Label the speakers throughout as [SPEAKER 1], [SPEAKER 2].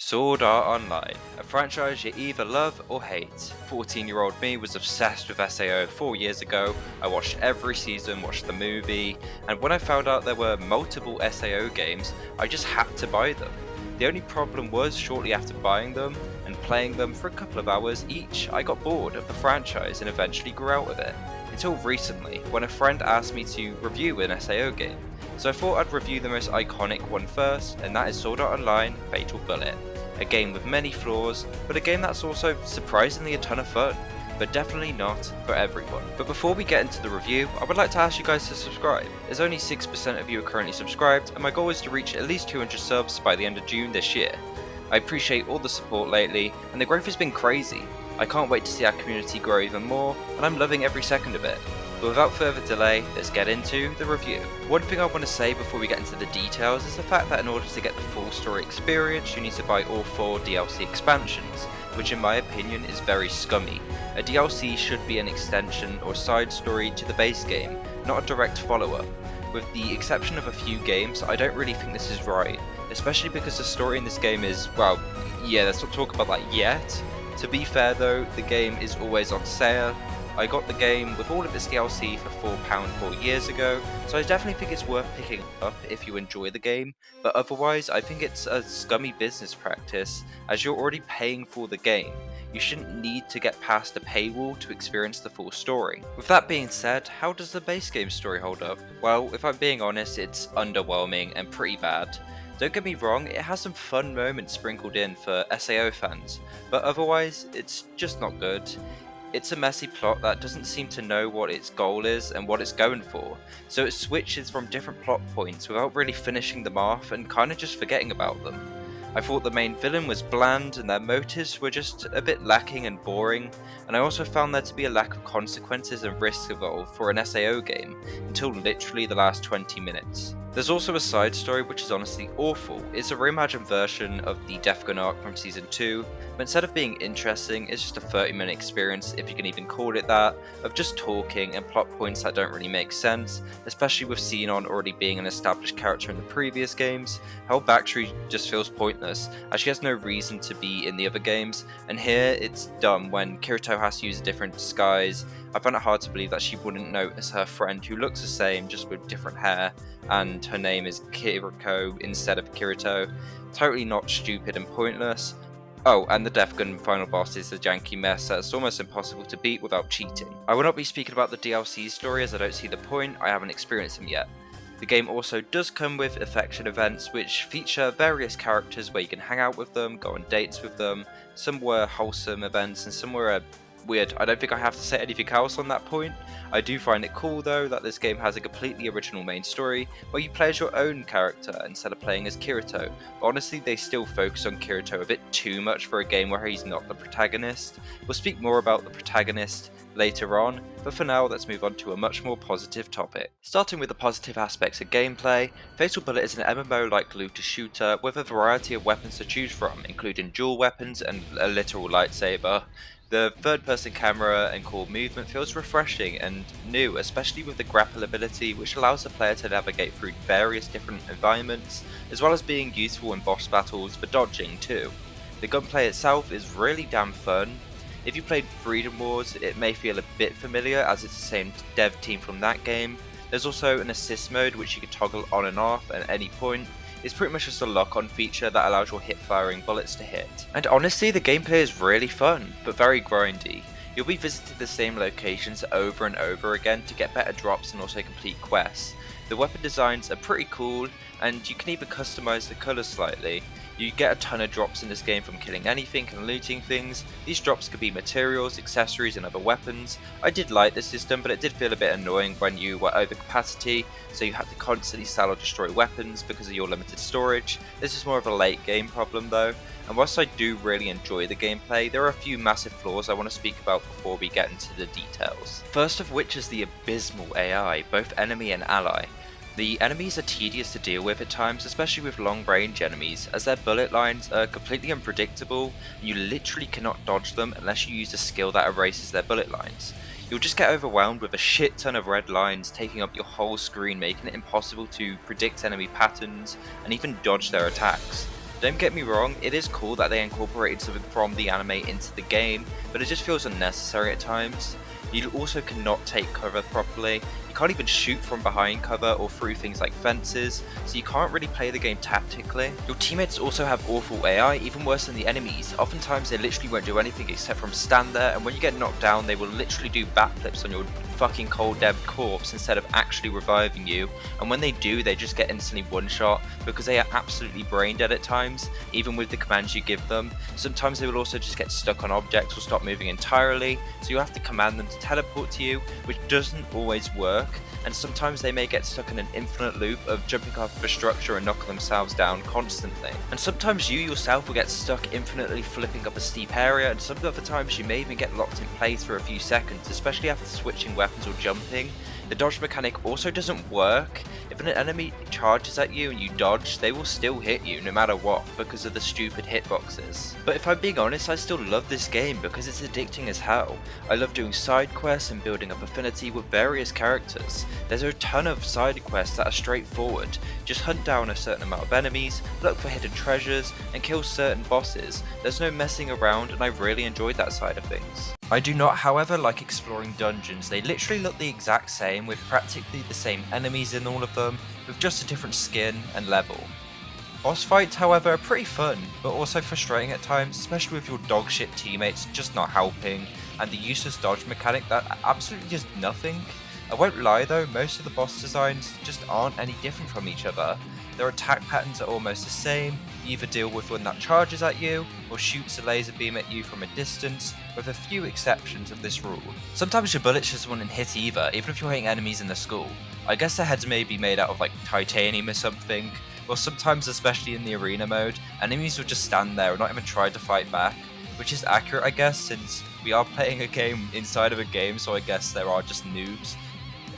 [SPEAKER 1] Sword Art Online, a franchise you either love or hate. 14-year-old me was obsessed with SAO 4 years ago. I watched every season, watched the movie, and when I found out there were multiple SAO games, I just had to buy them. The only problem was, shortly after buying them and playing them for a couple of hours each, I got bored of the franchise and eventually grew out of it. Until recently, when a friend asked me to review an SAO game. So I thought I'd review the most iconic one first, and that is Sword Art Online Fatal Bullet. A game with many flaws, but a game that's also surprisingly a ton of fun, but definitely not for everyone. But before we get into the review, I would like to ask you guys to subscribe, as only 6% of you are currently subscribed, and my goal is to reach at least 200 subs by the end of June this year. I appreciate all the support lately, and the growth has been crazy. I can't wait to see our community grow even more, and I'm loving every second of it. But without further delay, let's get into the review. One thing I want to say before we get into the details is the fact that in order to get the full story experience, you need to buy all 4 DLC expansions, which in my opinion is very scummy. A DLC should be an extension or side story to the base game, not a direct follow-up. With the exception of a few games, I don't really think this is right, especially because the story in this game is, well, yeah, let's not talk about that yet. To be fair though, the game is always on sale. I got the game with all of its DLC for £4 4 years ago, so I definitely think it's worth picking up if you enjoy the game, but otherwise I think it's a scummy business practice, as you're already paying for the game. You shouldn't need to get past a paywall to experience the full story. With that being said, how does the base game story hold up? Well, if I'm being honest, it's underwhelming and pretty bad. Don't get me wrong, it has some fun moments sprinkled in for SAO fans, but otherwise it's just not good. It's a messy plot that doesn't seem to know what its goal is and what it's going for, so it switches from different plot points without really finishing them off and kinda just forgetting about them. I thought the main villain was bland and their motives were just a bit lacking and boring, and I also found there to be a lack of consequences and risks involved for an SAO game until literally the last 20 minutes. There's also a side story which is honestly awful. It's a reimagined version of the Death Gun arc from Season 2, but instead of being interesting, it's just a 30-minute experience, if you can even call it that, of just talking and plot points that don't really make sense, especially with Xenon already being an established character in the previous games. Her backstory just feels pointless, as she has no reason to be in the other games, and here it's dumb when Kirito has to use a different disguise. I found it hard to believe that she wouldn't notice her friend who looks the same just with different hair, and her name is Kiriko instead of Kirito. Totally not stupid and pointless. Oh, and the Death Gun final boss is a janky mess that's almost impossible to beat without cheating. I will not be speaking about the DLC story as I don't see the point, I haven't experienced them yet. The game also does come with affection events which feature various characters where you can hang out with them, go on dates with them. Some were wholesome events and some were weird. I don't think I have to say anything else on that point. I do find it cool though that this game has a completely original main story where you play as your own character instead of playing as Kirito, but honestly they still focus on Kirito a bit too much for a game where he's not the protagonist. We'll speak more about the protagonist later on, but for now let's move on to a much more positive topic. Starting with the positive aspects of gameplay, Fatal Bullet is an MMO-like looter shooter with a variety of weapons to choose from, including dual weapons and a literal lightsaber. The third-person camera and core movement feels refreshing and new, especially with the grapple ability, which allows the player to navigate through various different environments, as well as being useful in boss battles for dodging too. The gunplay itself is really damn fun. If you played Freedom Wars, it may feel a bit familiar as it's the same dev team from that game. There's also an assist mode which you can toggle on and off at any point. It's pretty much just a lock-on feature that allows your hip-firing bullets to hit. And honestly, the gameplay is really fun, but very grindy. You'll be visiting the same locations over and over again to get better drops and also complete quests. The weapon designs are pretty cool, and you can even customize the colours slightly. You get a ton of drops in this game from killing anything and looting things. These drops could be materials, accessories and other weapons. I did like the system, but it did feel a bit annoying when you were over capacity, so you had to constantly sell or destroy weapons because of your limited storage. This is more of a late game problem though, and whilst I do really enjoy the gameplay, there are a few massive flaws I want to speak about before we get into the details. First of which is the abysmal AI, both enemy and ally. The enemies are tedious to deal with at times, especially with long range enemies, as their bullet lines are completely unpredictable and you literally cannot dodge them unless you use a skill that erases their bullet lines. You'll just get overwhelmed with a shit ton of red lines taking up your whole screen, making it impossible to predict enemy patterns and even dodge their attacks. Don't get me wrong, it is cool that they incorporated something from the anime into the game, but it just feels unnecessary at times. You also cannot take cover properly, you can't even shoot from behind cover or through things like fences, so you can't really play the game tactically. Your teammates also have awful AI, even worse than the enemies. Oftentimes they literally won't do anything except from stand there, and when you get knocked down they will literally do backflips on your fucking cold dead corpse instead of actually reviving you, and when they do they just get instantly one shot because they are absolutely brain dead at times, even with the commands you give them. Sometimes they will also just get stuck on objects or stop moving entirely, so you have to command them to teleport to you, which doesn't always work, and sometimes they may get stuck in an infinite loop of jumping off of a structure and knocking themselves down constantly. And sometimes you yourself will get stuck infinitely flipping up a steep area, and some other times you may even get locked in place for a few seconds, especially after switching weapons or jumping. The dodge mechanic also doesn't work. If an enemy charges at you and you dodge, they will still hit you no matter what because of the stupid hitboxes. But if I'm being honest, I still love this game because it's addicting as hell. I love doing side quests and building up affinity with various characters. There's a ton of side quests that are straightforward. Just hunt down a certain amount of enemies, look for hidden treasures, and kill certain bosses. There's no messing around, and I really enjoyed that side of things. I do not, however, like exploring dungeons. They literally look the exact same, with practically the same enemies in all of them, with just a different skin and level. Boss fights, however, are pretty fun, but also frustrating at times, especially with your dogshit teammates just not helping, and the useless dodge mechanic that absolutely does nothing. I won't lie though, most of the boss designs just aren't any different from each other. Their attack patterns are almost the same. You either deal with one that charges at you, or shoots a laser beam at you from a distance, with a few exceptions of this rule. Sometimes your bullets just won't hit either, even if you're hitting enemies in the skull. I guess their heads may be made out of like titanium or something, or sometimes, especially in the arena mode, enemies will just stand there and not even try to fight back, which is accurate I guess, since we are playing a game inside of a game, so I guess there are just noobs.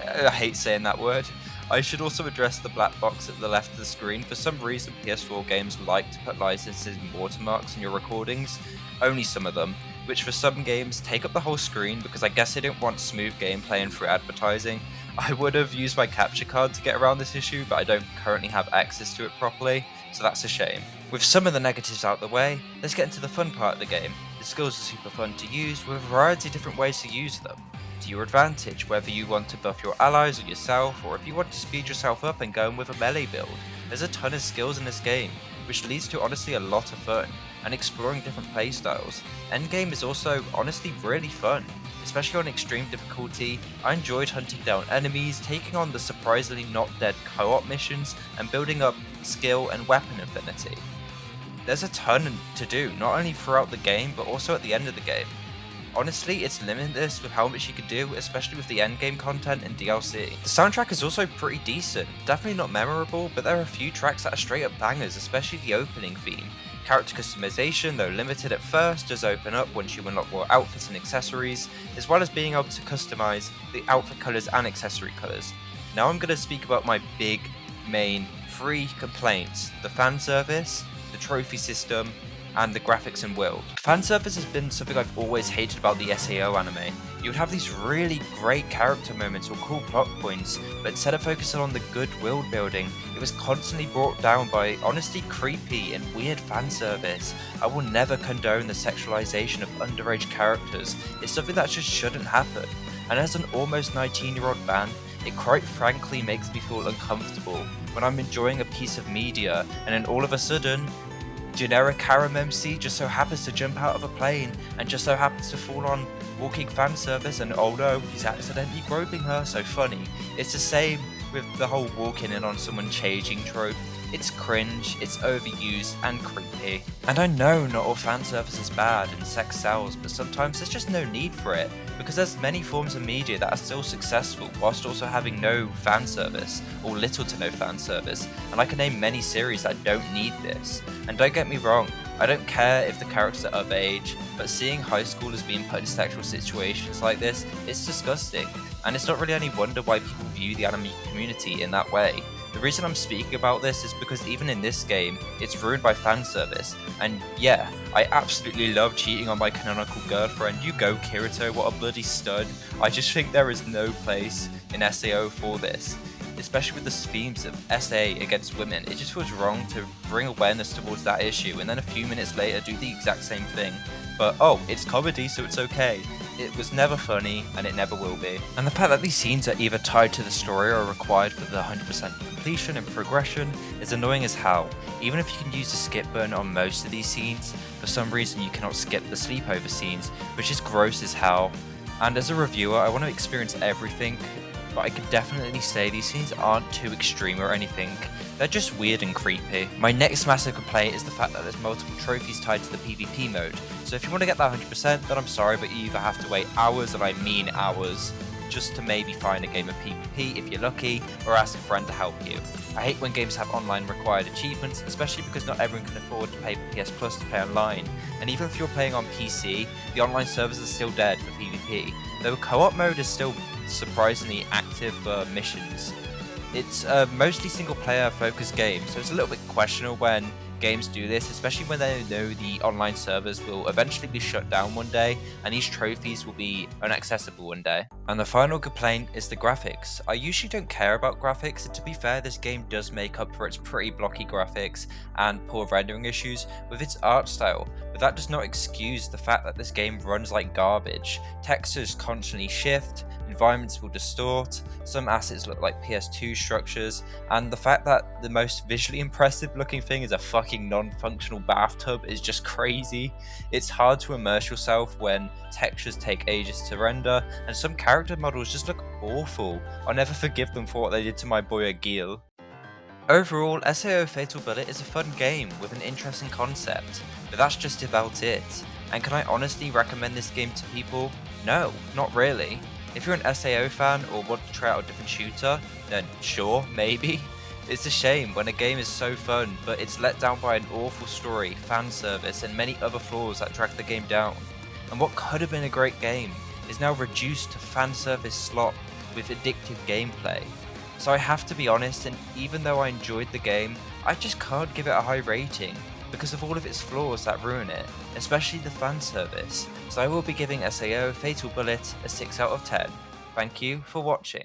[SPEAKER 1] I hate saying that word. I should also address the black box at the left of the screen. For some reason PS4 games like to put licenses and watermarks in your recordings, only some of them, which for some games take up the whole screen because I guess they didn't want smooth gameplay and through advertising. I would have used my capture card to get around this issue, but I don't currently have access to it properly, so that's a shame. With some of the negatives out the way, let's get into the fun part of the game. The skills are super fun to use, with a variety of different ways to use them to your advantage, whether you want to buff your allies or yourself, or if you want to speed yourself up and go in with a melee build. There's a ton of skills in this game, which leads to honestly a lot of fun, and exploring different playstyles. Endgame is also honestly really fun, especially on extreme difficulty. I enjoyed hunting down enemies, taking on the surprisingly not dead co-op missions, and building up skill and weapon affinity. There's a ton to do, not only throughout the game, but also at the end of the game. Honestly, it's limitless with how much you can do, especially with the endgame content and DLC. The soundtrack is also pretty decent, definitely not memorable, but there are a few tracks that are straight up bangers, especially the opening theme. Character customization, though limited at first, does open up once you unlock more outfits and accessories, as well as being able to customize the outfit colours and accessory colours. Now I'm going to speak about my big, main, 3 complaints: the fan service, the trophy system, and the graphics and world. Fanservice has been something I've always hated about the SAO anime. You would have these really great character moments or cool plot points, but instead of focusing on the good world building, it was constantly brought down by honestly creepy and weird fanservice. I will never condone the sexualization of underage characters. It's something that just shouldn't happen. And as an almost 19-year-old man, it quite frankly makes me feel uncomfortable when I'm enjoying a piece of media and then all of a sudden, generic harem MC just so happens to jump out of a plane and just so happens to fall on walking fan service, and oh no, he's accidentally groping her, so funny. It's the same with the whole walking in on someone changing trope. It's cringe, it's overused and creepy. And I know not all fan service is bad and sex sells, but sometimes there's just no need for it, because there's many forms of media that are still successful whilst also having no fan service, or little to no fan service, and I can name many series that don't need this. And don't get me wrong, I don't care if the characters are of age, but seeing high schoolers being put in sexual situations like this, it's disgusting, and it's not really any wonder why people view the anime community in that way. The reason I'm speaking about this is because even in this game, it's ruined by fan service. And yeah, I absolutely love cheating on my canonical girlfriend. You go, Kirito, what a bloody stud. I just think there is no place in SAO for this. especially with the themes of SA against women. It just feels wrong to bring awareness towards that issue and then a few minutes later do the exact same thing. But oh, it's comedy, so it's okay. It was never funny, and it never will be. And the fact that these scenes are either tied to the story or required for the 100% completion and progression is annoying as hell. Even if you can use the skip button on most of these scenes, for some reason you cannot skip the sleepover scenes, which is gross as hell. And as a reviewer, I want to experience everything, but I can definitely say these scenes aren't too extreme or anything. They're just weird and creepy. My next massive complaint is the fact that there's multiple trophies tied to the PvP mode. So if you want to get that 100%, then I'm sorry, but you either have to wait hours, and I mean hours, just to maybe find a game of PvP if you're lucky, or ask a friend to help you. I hate when games have online required achievements, especially because not everyone can afford to pay for PS Plus to play online. And even if you're playing on PC, the online servers are still dead for PvP, though co-op mode is still surprisingly active for missions. It's a mostly single player focused game, so it's a little bit questionable when games do this, especially when they know the online servers will eventually be shut down one day and these trophies will be inaccessible one day. And the final complaint is the graphics. I usually don't care about graphics, and to be fair, this game does make up for its pretty blocky graphics and poor rendering issues with its art style, but that does not excuse the fact that this game runs like garbage. Textures constantly shift, environments will distort, some assets look like PS2 structures, and the fact that the most visually impressive looking thing is a fucking non-functional bathtub is just crazy. It's hard to immerse yourself when textures take ages to render, and some character models just look awful. I'll never forgive them for what they did to my boy Agil. Overall, SAO Fatal Bullet is a fun game with an interesting concept, but that's just about it. And can I honestly recommend this game to people? No, not really. If you're an SAO fan or want to try out a different shooter, then sure, maybe. It's a shame when a game is so fun, but it's let down by an awful story, fan service, and many other flaws that drag the game down. And what could have been a great game is now reduced to fan service slop with addictive gameplay. So I have to be honest, and even though I enjoyed the game, I just can't give it a high rating because of all of its flaws that ruin it, especially the fan service. So I will be giving SAO Fatal Bullet a 6 out of 10. Thank you for watching.